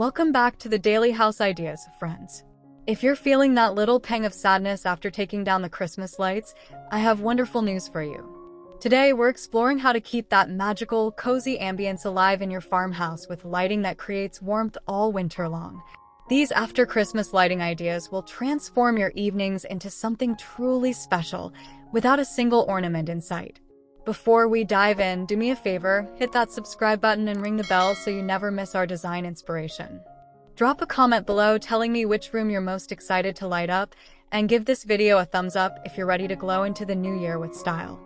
Welcome back to the Daily House Ideas, friends. If you're feeling that little pang of sadness after taking down the Christmas lights, I have wonderful news for you. Today, we're exploring how to keep that magical, cozy ambience alive in your farmhouse with lighting that creates warmth all winter long. These after-Christmas lighting ideas will transform your evenings into something truly special, without a single ornament in sight. Before we dive in, do me a favor, hit that subscribe button and ring the bell so you never miss our design inspiration. Drop a comment below telling me which room you're most excited to light up, and give this video a thumbs up if you're ready to glow into the new year with style.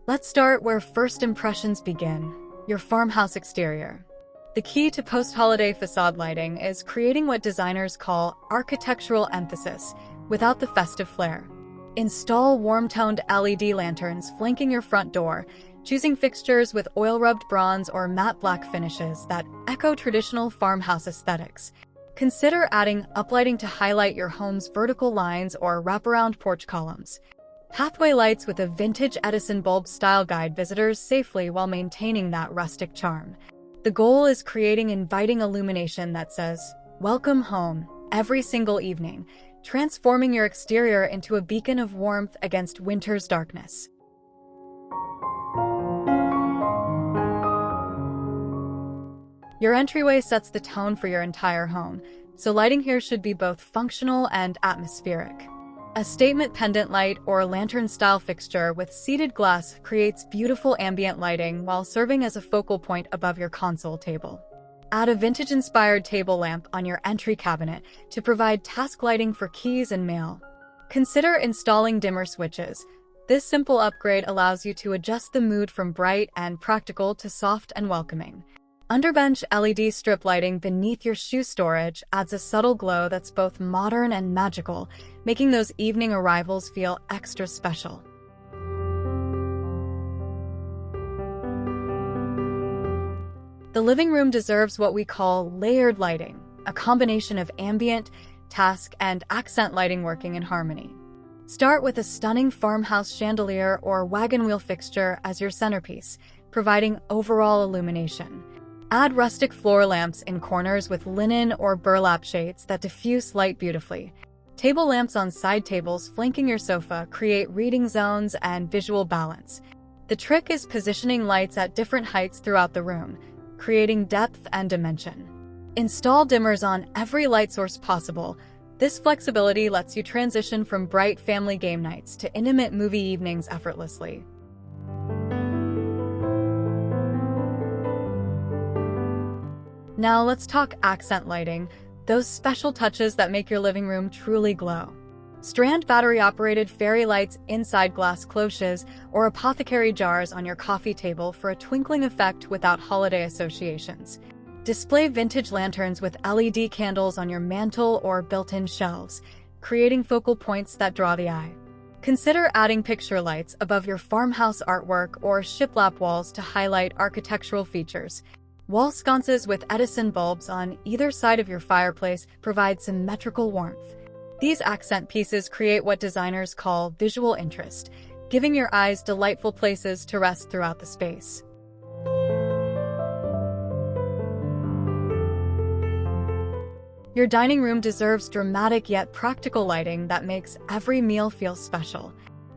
Let's start where first impressions begin, your farmhouse exterior. The key to post-holiday facade lighting is creating what designers call architectural emphasis, without the festive flair. Install warm-toned LED lanterns flanking your front door, choosing fixtures with oil-rubbed bronze or matte black finishes that echo traditional farmhouse aesthetics. Consider adding uplighting to highlight your home's vertical lines or wraparound porch columns. Pathway lights with a vintage Edison bulb style guide visitors safely while maintaining that rustic charm. The goal is creating inviting illumination that says, "Welcome home," every single evening, transforming your exterior into a beacon of warmth against winter's darkness. Your entryway sets the tone for your entire home, so lighting here should be both functional and atmospheric. A statement pendant light or lantern-style fixture with seated glass creates beautiful ambient lighting while serving as a focal point above your console table. Add a vintage-inspired table lamp on your entry cabinet to provide task lighting for keys and mail. Consider installing dimmer switches. This simple upgrade allows you to adjust the mood from bright and practical to soft and welcoming. Underbench LED strip lighting beneath your shoe storage adds a subtle glow that's both modern and magical, making those evening arrivals feel extra special. The living room deserves what we call layered lighting, a combination of ambient, task, and accent lighting working in harmony. Start with a stunning farmhouse chandelier or wagon wheel fixture as your centerpiece, providing overall illumination. Add rustic floor lamps in corners with linen or burlap shades that diffuse light beautifully. Table lamps on side tables flanking your sofa create reading zones and visual balance. The trick is positioning lights at different heights throughout the room, creating depth and dimension. Install dimmers on every light source possible. This flexibility lets you transition from bright family game nights to intimate movie evenings effortlessly. Now let's talk accent lighting, those special touches that make your living room truly glow. Strand battery-operated fairy lights inside glass cloches or apothecary jars on your coffee table for a twinkling effect without holiday associations. Display vintage lanterns with LED candles on your mantle or built-in shelves, creating focal points that draw the eye. Consider adding picture lights above your farmhouse artwork or shiplap walls to highlight architectural features. Wall sconces with Edison bulbs on either side of your fireplace provide symmetrical warmth. These accent pieces create what designers call visual interest, giving your eyes delightful places to rest throughout the space. Your dining room deserves dramatic yet practical lighting that makes every meal feel special.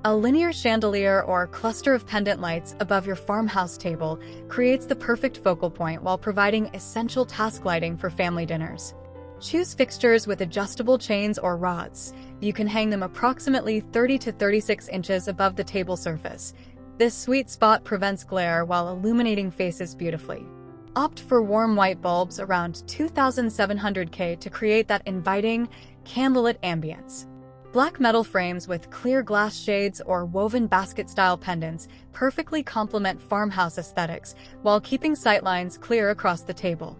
A linear chandelier or cluster of pendant lights above your farmhouse table creates the perfect focal point while providing essential task lighting for family dinners. Choose fixtures with adjustable chains or rods. You can hang them approximately 30 to 36 inches above the table surface. This sweet spot prevents glare while illuminating faces beautifully. Opt for warm white bulbs around 2,700 K to create that inviting, candlelit ambience. Black metal frames with clear glass shades or woven basket-style pendants perfectly complement farmhouse aesthetics while keeping sightlines clear across the table.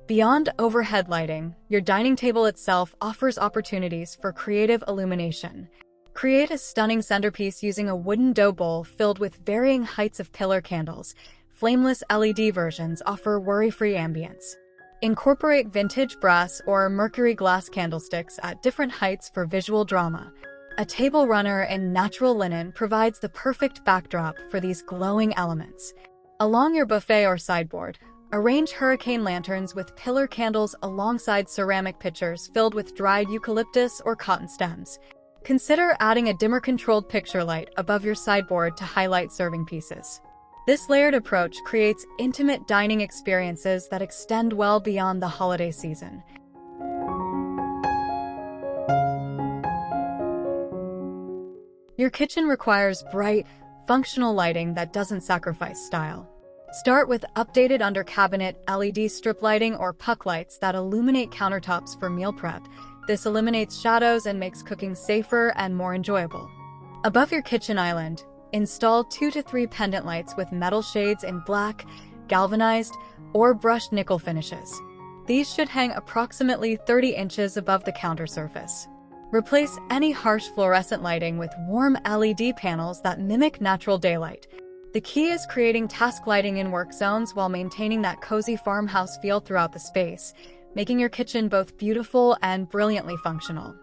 Beyond overhead lighting, your dining table itself offers opportunities for creative illumination. Create a stunning centerpiece using a wooden dough bowl filled with varying heights of pillar candles. Flameless LED versions offer worry-free ambience. Incorporate vintage brass or mercury glass candlesticks at different heights for visual drama. A table runner in natural linen provides the perfect backdrop for these glowing elements. Along your buffet or sideboard, arrange hurricane lanterns with pillar candles alongside ceramic pitchers filled with dried eucalyptus or cotton stems. Consider adding a dimmer-controlled picture light above your sideboard to highlight serving pieces. This layered approach creates intimate dining experiences that extend well beyond the holiday season. Your kitchen requires bright, functional lighting that doesn't sacrifice style. Start with updated under-cabinet LED strip lighting or puck lights that illuminate countertops for meal prep. This eliminates shadows and makes cooking safer and more enjoyable. Above your kitchen island, install 2 to 3 pendant lights with metal shades in black, galvanized, or brushed nickel finishes. These should hang approximately 30 inches above the counter surface. Replace any harsh fluorescent lighting with warm LED panels that mimic natural daylight. The key is creating task lighting in work zones while maintaining that cozy farmhouse feel throughout the space, making your kitchen both beautiful and brilliantly functional.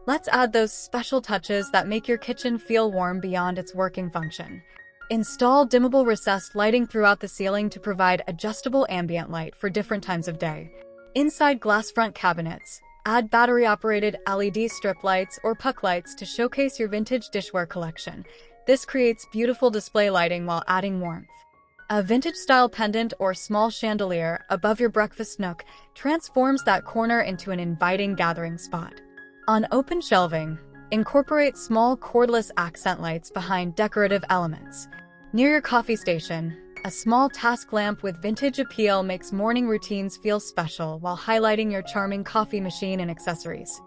Let's add those special touches that make your kitchen feel warm beyond its working function. Install dimmable recessed lighting throughout the ceiling to provide adjustable ambient light for different times of day. Inside glass front cabinets, add battery-operated LED strip lights or puck lights to showcase your vintage dishware collection. This creates beautiful display lighting while adding warmth. A vintage-style pendant or small chandelier above your breakfast nook transforms that corner into an inviting gathering spot. On open shelving, incorporate small cordless accent lights behind decorative elements. Near your coffee station, a small task lamp with vintage appeal makes morning routines feel special while highlighting your charming coffee machine and accessories.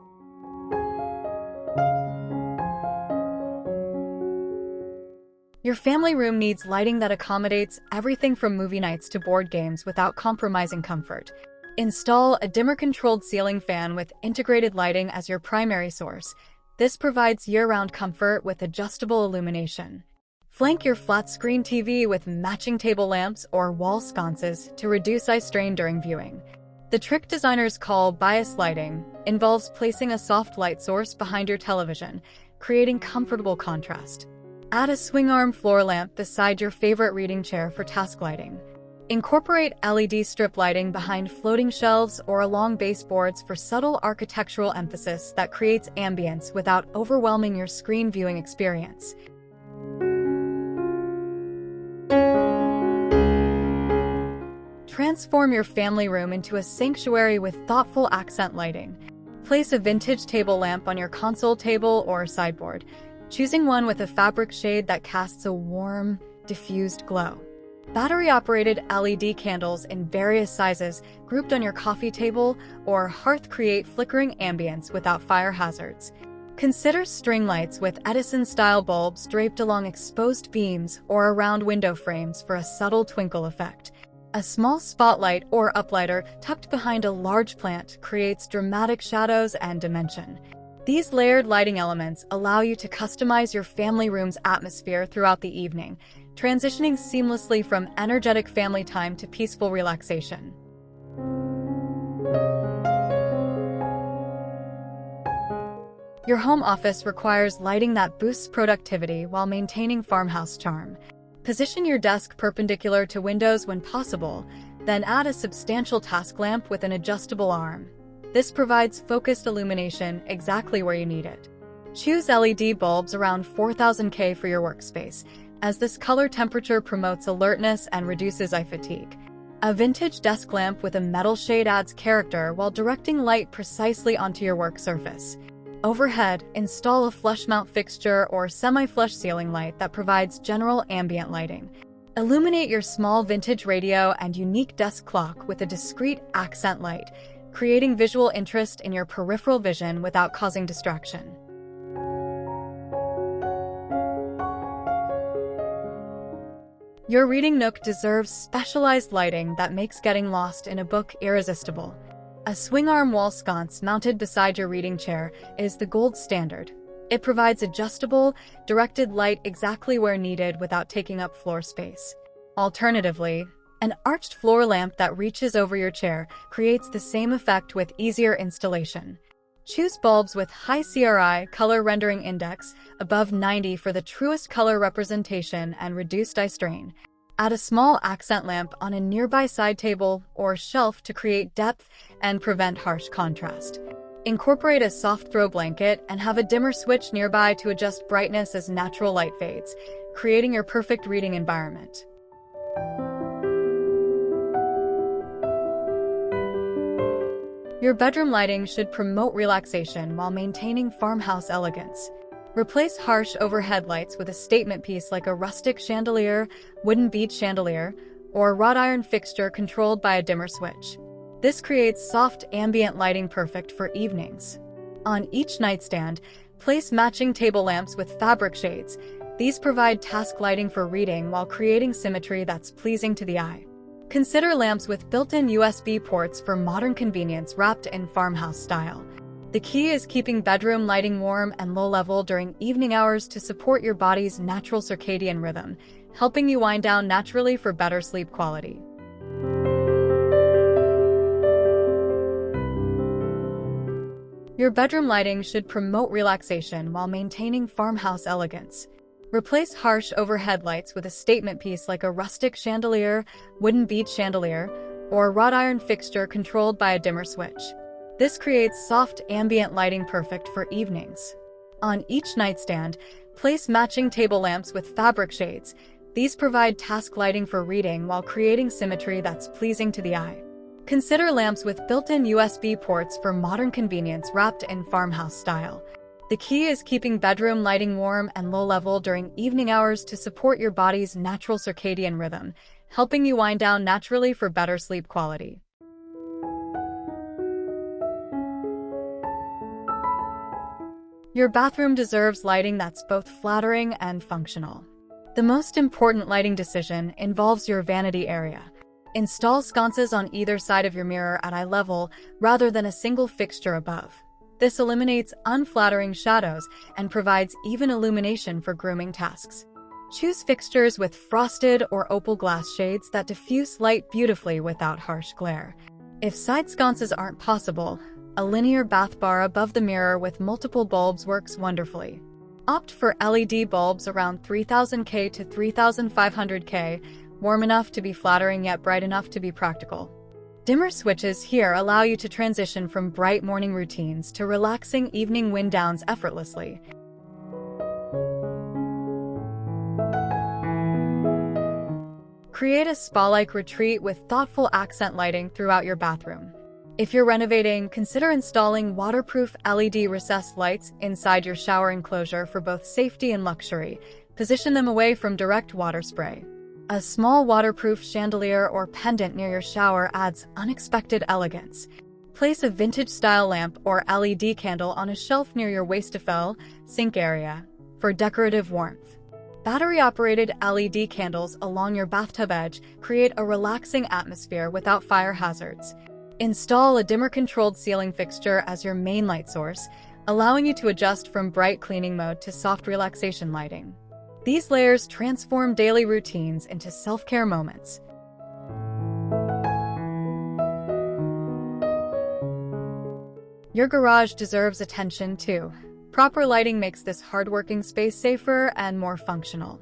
Your family room needs lighting that accommodates everything from movie nights to board games without compromising comfort. Install a dimmer-controlled ceiling fan with integrated lighting as your primary source. This provides year-round comfort with adjustable illumination. Flank your flat-screen TV with matching table lamps or wall sconces to reduce eye strain during viewing. The trick designers call bias lighting involves placing a soft light source behind your television, creating comfortable contrast. Add a swing-arm floor lamp beside your favorite reading chair for task lighting. Incorporate LED strip lighting behind floating shelves or along baseboards for subtle architectural emphasis that creates ambience without overwhelming your screen viewing experience. Transform your family room into a sanctuary with thoughtful accent lighting. Place a vintage table lamp on your console table or sideboard, choosing one with a fabric shade that casts a warm, diffused glow. Battery-operated LED candles in various sizes grouped on your coffee table or hearth create flickering ambience without fire hazards. Consider string lights with Edison-style bulbs draped along exposed beams or around window frames for a subtle twinkle effect. A small spotlight or uplighter tucked behind a large plant creates dramatic shadows and dimension. These layered lighting elements allow you to customize your family room's atmosphere throughout the evening, transitioning seamlessly from energetic family time to peaceful relaxation. Your home office requires lighting that boosts productivity while maintaining farmhouse charm. Position your desk perpendicular to windows when possible, then add a substantial task lamp with an adjustable arm. This provides focused illumination exactly where you need it. Choose LED bulbs around 4000 K for your workspace, as this color temperature promotes alertness and reduces eye fatigue. A vintage desk lamp with a metal shade adds character while directing light precisely onto your work surface. Overhead, install a flush mount fixture or semi-flush ceiling light that provides general ambient lighting. Illuminate your small vintage radio and unique desk clock with a discreet accent light, creating visual interest in your peripheral vision without causing distraction. Your reading nook deserves specialized lighting that makes getting lost in a book irresistible. A swing-arm wall sconce mounted beside your reading chair is the gold standard. It provides adjustable, directed light exactly where needed without taking up floor space. Alternatively, An arched floor lamp that reaches over your chair creates the same effect with easier installation. Choose bulbs with high CRI color rendering index above 90 for the truest color representation and reduced eye strain. Add a small accent lamp on a nearby side table or shelf to create depth and prevent harsh contrast. Incorporate a soft throw blanket and have a dimmer switch nearby to adjust brightness as natural light fades, creating your perfect reading environment. Your bedroom lighting should promote relaxation while maintaining farmhouse elegance. Replace harsh overhead lights with a statement piece like a rustic chandelier, wooden bead chandelier, or wrought iron fixture controlled by a dimmer switch. This creates soft ambient lighting perfect for evenings. On each nightstand, place matching table lamps with fabric shades. These provide task lighting for reading while creating symmetry that's pleasing to the eye. Consider lamps with built-in USB ports for modern convenience wrapped in farmhouse style. The key is keeping bedroom lighting warm and low-level during evening hours to support your body's natural circadian rhythm, helping you wind down naturally for better sleep quality. Your bedroom lighting should promote relaxation while maintaining farmhouse elegance. Replace harsh overhead lights with a statement piece like a rustic chandelier, wooden bead chandelier, or wrought iron fixture controlled by a dimmer switch. This creates soft ambient lighting perfect for evenings. On each nightstand, place matching table lamps with fabric shades. These provide task lighting for reading while creating symmetry that's pleasing to the eye. Consider lamps with built-in USB ports for modern convenience wrapped in farmhouse style. The key is keeping bedroom lighting warm and low-level during evening hours to support your body's natural circadian rhythm, helping you wind down naturally for better sleep quality. Your bathroom deserves lighting that's both flattering and functional. The most important lighting decision involves your vanity area. Install sconces on either side of your mirror at eye level rather than a single fixture above. This eliminates unflattering shadows and provides even illumination for grooming tasks. Choose fixtures with frosted or opal glass shades that diffuse light beautifully without harsh glare. If side sconces aren't possible, a linear bath bar above the mirror with multiple bulbs works wonderfully. Opt for LED bulbs around 3000K to 3500K, warm enough to be flattering yet bright enough to be practical. Dimmer switches here allow you to transition from bright morning routines to relaxing evening wind downs effortlessly. Create a spa-like retreat with thoughtful accent lighting throughout your bathroom. If you're renovating, consider installing waterproof LED recessed lights inside your shower enclosure for both safety and luxury. Position them away from direct water spray. A small waterproof chandelier or pendant near your shower adds unexpected elegance. Place a vintage-style lamp or LED candle on a shelf near your wastafel sink area for decorative warmth. Battery-operated LED candles along your bathtub edge create a relaxing atmosphere without fire hazards. Install a dimmer-controlled ceiling fixture as your main light source, allowing you to adjust from bright cleaning mode to soft relaxation lighting. These layers transform daily routines into self-care moments. Your garage deserves attention too. Proper lighting makes this hardworking space safer and more functional.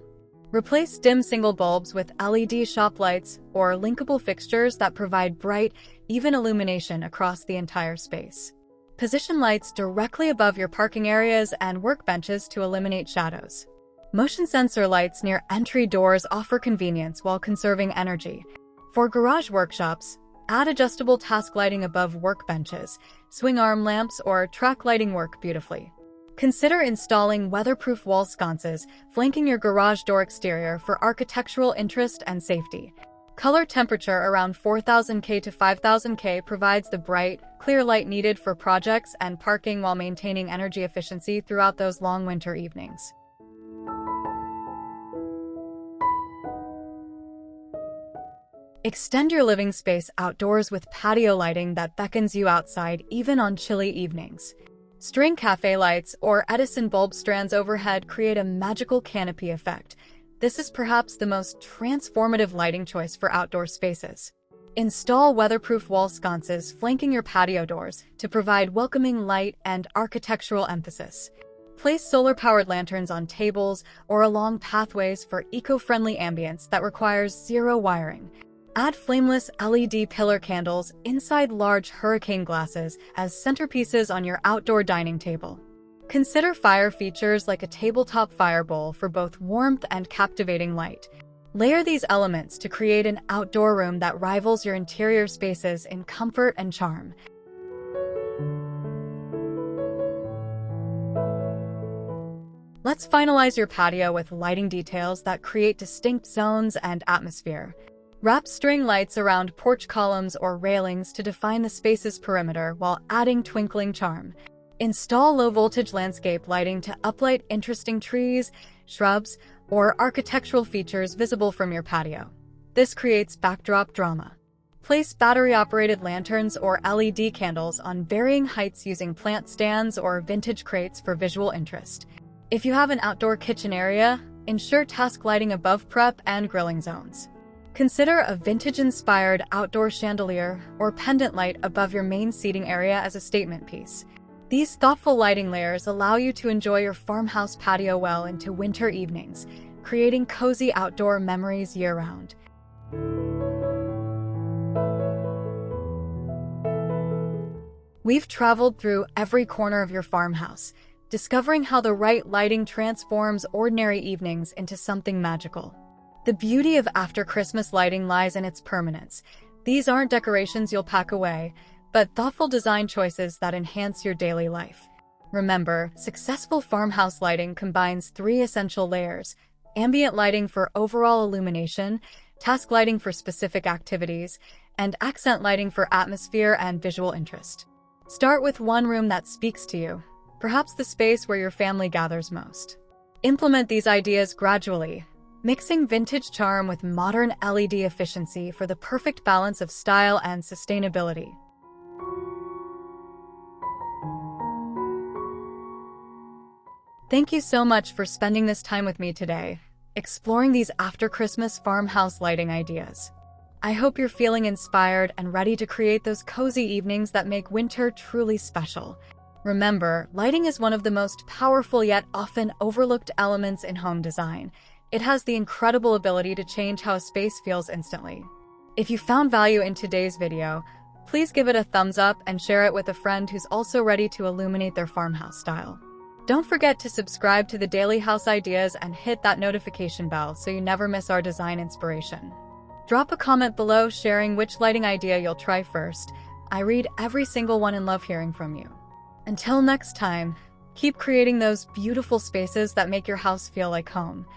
Replace dim single bulbs with LED shop lights or linkable fixtures that provide bright, even illumination across the entire space. Position lights directly above your parking areas and workbenches to eliminate shadows. Motion sensor lights near entry doors offer convenience while conserving energy. For garage workshops, add adjustable task lighting above workbenches. Swing arm lamps or track lighting work beautifully. Consider installing weatherproof wall sconces flanking your garage door exterior for architectural interest and safety. Color temperature around 4000K to 5000K provides the bright, clear light needed for projects and parking while maintaining energy efficiency throughout those long winter evenings. Extend your living space outdoors with patio lighting that beckons you outside even on chilly evenings. String cafe lights or Edison bulb strands overhead create a magical canopy effect. This is perhaps the most transformative lighting choice for outdoor spaces. Install weatherproof wall sconces flanking your patio doors to provide welcoming light and architectural emphasis. Place solar-powered lanterns on tables or along pathways for eco-friendly ambience that requires zero wiring. Add flameless LED pillar candles inside large hurricane glasses as centerpieces on your outdoor dining table. Consider fire features like a tabletop fire bowl for both warmth and captivating light. Layer these elements to create an outdoor room that rivals your interior spaces in comfort and charm. Let's finalize your patio with lighting details that create distinct zones and atmosphere. Wrap string lights around porch columns or railings to define the space's perimeter while adding twinkling charm. Install low-voltage landscape lighting to uplight interesting trees, shrubs, or architectural features visible from your patio. This creates backdrop drama. Place battery-operated lanterns or LED candles on varying heights using plant stands or vintage crates for visual interest. If you have an outdoor kitchen area, ensure task lighting above prep and grilling zones. Consider a vintage-inspired outdoor chandelier or pendant light above your main seating area as a statement piece. These thoughtful lighting layers allow you to enjoy your farmhouse patio well into winter evenings, creating cozy outdoor memories year-round. We've traveled through every corner of your farmhouse, discovering how the right lighting transforms ordinary evenings into something magical. The beauty of after-Christmas lighting lies in its permanence. These aren't decorations you'll pack away, but thoughtful design choices that enhance your daily life. Remember, successful farmhouse lighting combines three essential layers: ambient lighting for overall illumination, task lighting for specific activities, and accent lighting for atmosphere and visual interest. Start with one room that speaks to you, perhaps the space where your family gathers most. Implement these ideas gradually, mixing vintage charm with modern LED efficiency for the perfect balance of style and sustainability. Thank you so much for spending this time with me today, exploring these after-Christmas farmhouse lighting ideas. I hope you're feeling inspired and ready to create those cozy evenings that make winter truly special. Remember, lighting is one of the most powerful yet often overlooked elements in home design. It has the incredible ability to change how a space feels instantly. If you found value in today's video, please give it a thumbs up and share it with a friend who's also ready to illuminate their farmhouse style. Don't forget to subscribe to the Daily House Ideas and hit that notification bell so you never miss our design inspiration. Drop a comment below sharing which lighting idea you'll try first. I read every single one and love hearing from you. Until next time, keep creating those beautiful spaces that make your house feel like home.